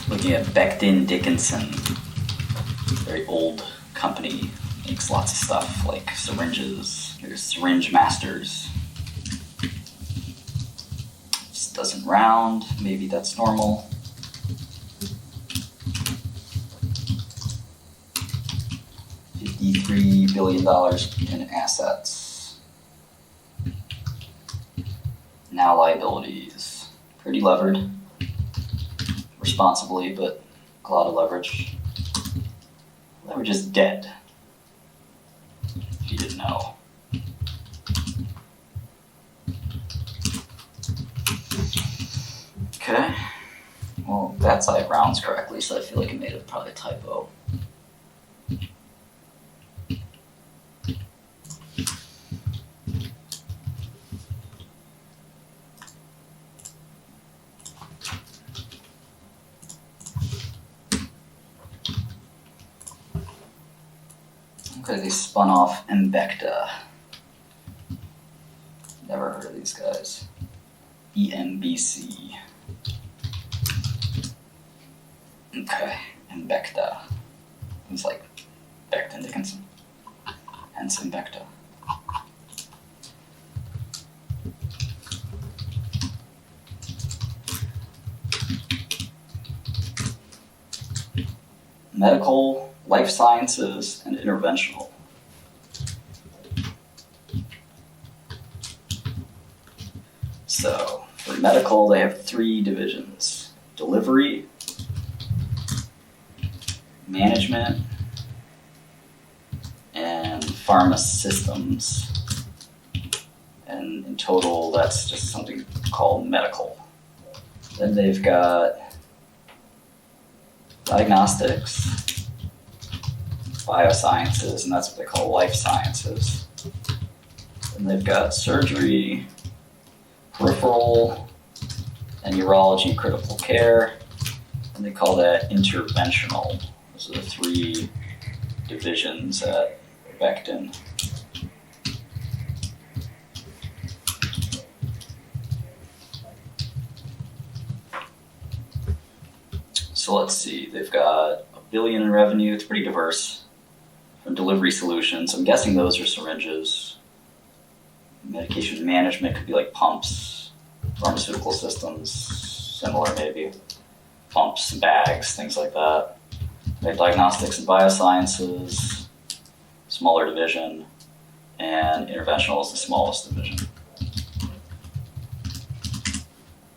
Looking at Becton Dickinson, very old company, makes lots of stuff like syringes. Here's Syringe Masters. This doesn't round, maybe that's normal. $53 billion in assets. Now liabilities. Pretty levered. Responsibly, but a lot of leverage. Leverage is dead, if you didn't know. Okay, well, that side rounds correctly, so I feel like it made it probably a typo. Okay, they spun off Embecta. Never heard of these guys. EMBC. Okay, Embecta. It's like Becton Dickinson. Hence Embecta. Medical, life sciences, and interventional. So, for medical, they have 3 divisions: delivery, management, and pharma systems. And in total, that's just something called medical. Then they've got diagnostics, biosciences, and that's what they call life sciences. Then they've got surgery, peripheral, and urology, critical care, and they call that interventional. Those are the 3 divisions at Becton. So let's see, they've got $1 billion in revenue. It's pretty diverse. From delivery solutions, I'm guessing those are syringes. Medication management could be like pumps, pharmaceutical systems, similar maybe. Pumps, bags, things like that. They have diagnostics and biosciences, smaller division, and interventional is the smallest division.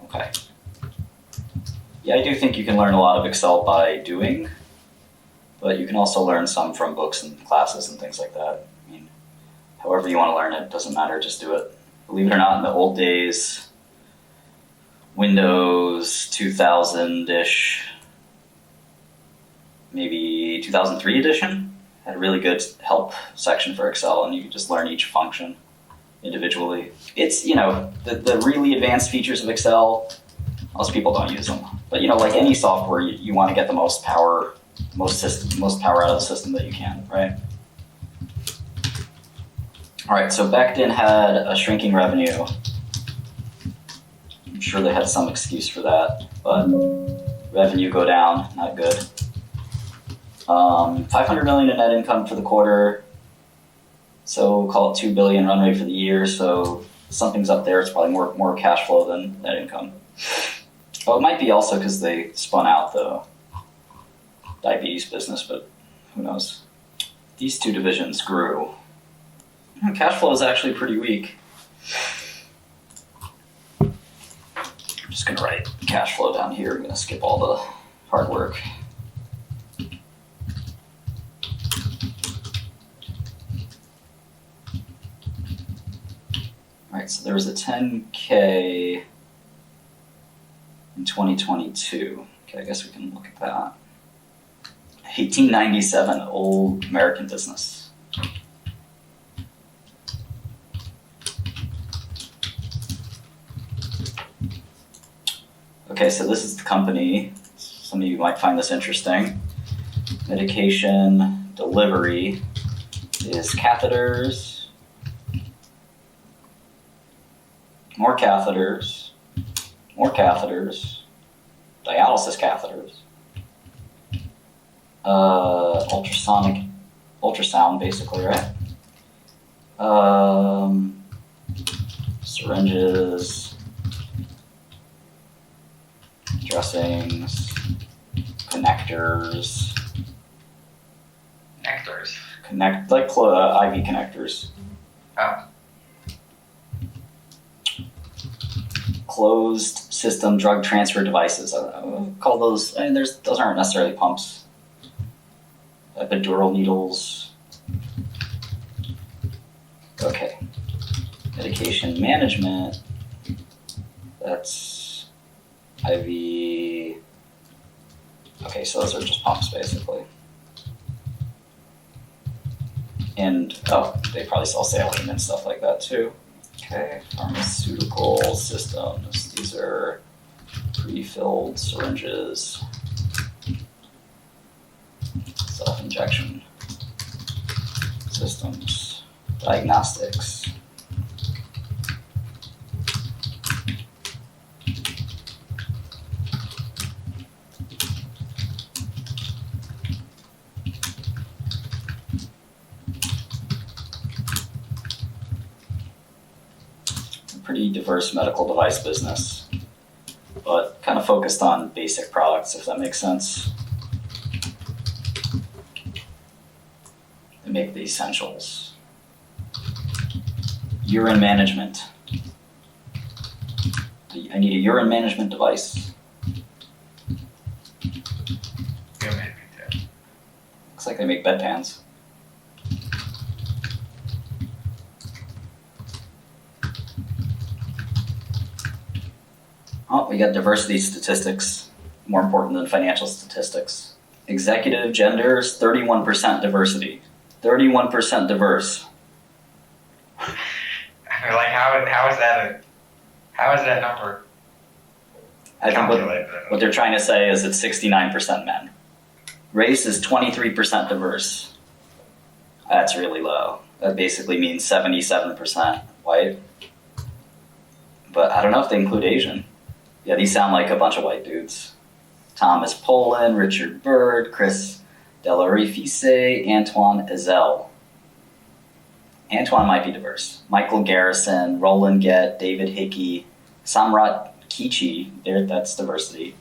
Okay. Yeah, I do think you can learn a lot of Excel by doing, but you can also learn some from books and classes and things like that. I mean, however you want to learn it, doesn't matter, just do it. Believe it or not, in the old days, Windows 2000-ish, maybe 2003 edition, had a really good help section for Excel, and you could just learn each function individually. It's, the really advanced features of Excel, most people don't use them. But like any software, you want to get the most power, most power out of the system that you can, right? All right, so Becton had a shrinking revenue. I'm sure they had some excuse for that, but revenue go down, not good. $500 million in net income for the quarter. So we'll call it $2 billion run rate for the year. So something's up there. It's probably more cash flow than net income. Well, it might be also because they spun out the diabetes business, but who knows? These 2 divisions grew. Cash flow is actually pretty weak. I'm just going to write cash flow down here. I'm going to skip all the hard work. All right, so there was a 10K in 2022. Okay, I guess we can look at that. 1897, old American business. Okay, so this is the company. Some of you might find this interesting. Medication delivery is catheters, more catheters, dialysis catheters, ultrasound, basically, right? Syringes, dressings, connectors. Like IV connectors. Oh. Closed system drug transfer devices. I would call those. I mean, those aren't necessarily pumps. Epidural needles. Okay. Medication management. That's IV. Okay, so those are just pumps, basically. And, they probably sell saline and stuff like that, too. Okay, pharmaceutical systems. These are pre-filled syringes. Self-injection systems. Diagnostics. Pretty diverse medical device business, but kind of focused on basic products, if that makes sense. They make the essentials. Urine management. I need a urine management device. Looks like they make bedpans. Oh, we got diversity statistics, more important than financial statistics. Executive genders, 31% diversity. 31% diverse. Like, how is that number? I think what they're trying to say is it's 69% men. Race is 23% diverse. That's really low. That basically means 77% white. But I don't know if they include Asian. Yeah, these sound like a bunch of white dudes. Thomas Poland, Richard Byrd, Chris 𝗟𝗑𝗏𝗧𝗦𝗍𝗍, 𝗠𝗡𝗦𝗣𝗍𝗍𝗏. Antoine might be diverse. Michael Garrison, Roland Gett, David Hickey, Samrat Kichi, that's diversity.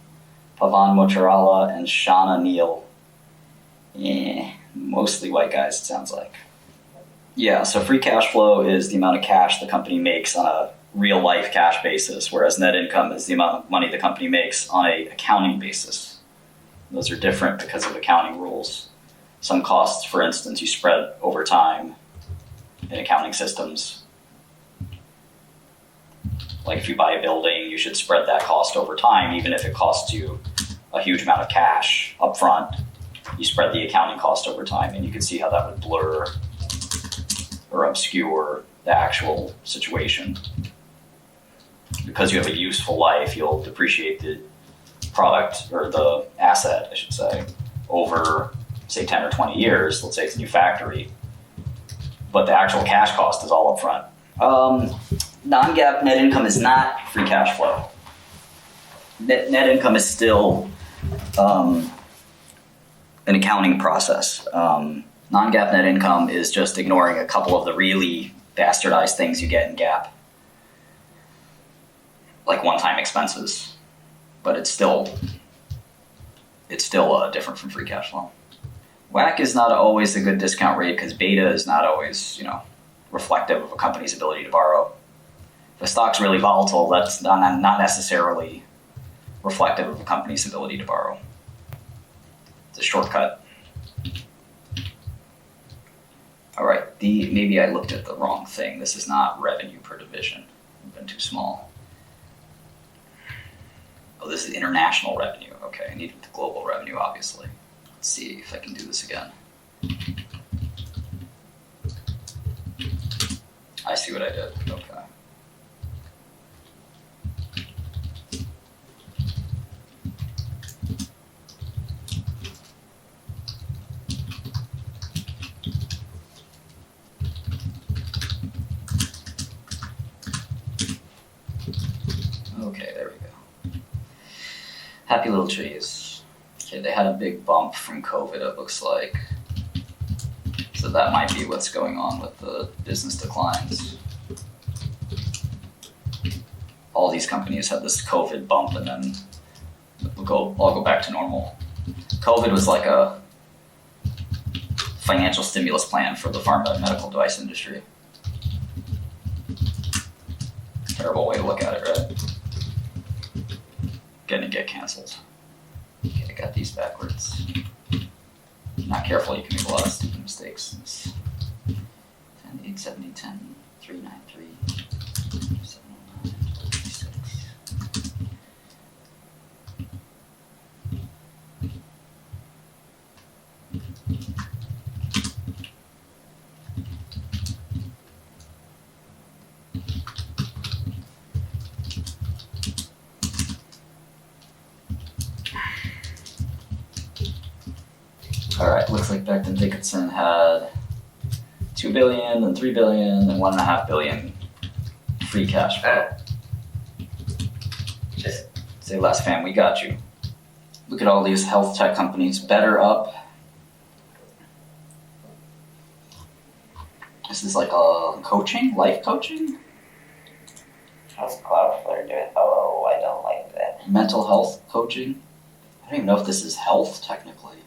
Pavan Motorola, and Shauna Neal. Mostly white guys, it sounds like. Yeah, so free cash flow is the amount of cash the company makes on a real life cash basis, whereas net income is the amount of money the company makes on an accounting basis. Those are different because of accounting rules. Some costs, for instance, you spread over time in accounting systems. Like if you buy a building, you should spread that cost over time, even if it costs you a huge amount of cash up front. You spread the accounting cost over time, and you can see how that would blur or obscure the actual situation. Because you have a useful life, you'll depreciate the product, or the asset, I should say, over, say, 10 or 20 years. Let's say it's a new factory. But the actual cash cost is all up front. Non-GAAP net income is not free cash flow. Net income is still an accounting process. Non-GAAP net income is just ignoring a couple of the really bastardized things you get in GAAP, like one-time expenses, but it's still different from free cash flow. WACC is not always a good discount rate because beta is not always, reflective of a company's ability to borrow. If a stock's really volatile, that's not necessarily reflective of a company's ability to borrow. It's a shortcut. All right, maybe I looked at the wrong thing. This is not revenue per division. I've been too small. Oh, this is international revenue. Okay, I need the global revenue, obviously. Let's see if I can do this again. I see what I did. Okay. Okay, there we go. Happy little trees. Okay, they had a big bump from COVID, it looks like. So that might be what's going on with the business declines. All these companies had this COVID bump and then all go back to normal. COVID was like a financial stimulus plan for the pharma and medical device industry. Terrible way to look at it, right? Gonna get canceled. Okay, I got these backwards. Not careful, you can make a lot of stupid mistakes. 10, 8, 70, 10, 3, 9, 3, 7, 9, 26. All right, looks like Becton Dickinson had 2 billion, then 3 billion, then 1.5 billion free cash flow. Just Say less, fam, we got you. Look at all these health tech companies, better up. This is like a coaching, life coaching, how's Cloudflare doing? Oh, I don't like that. mental health coaching. I don't even know if this is health technically.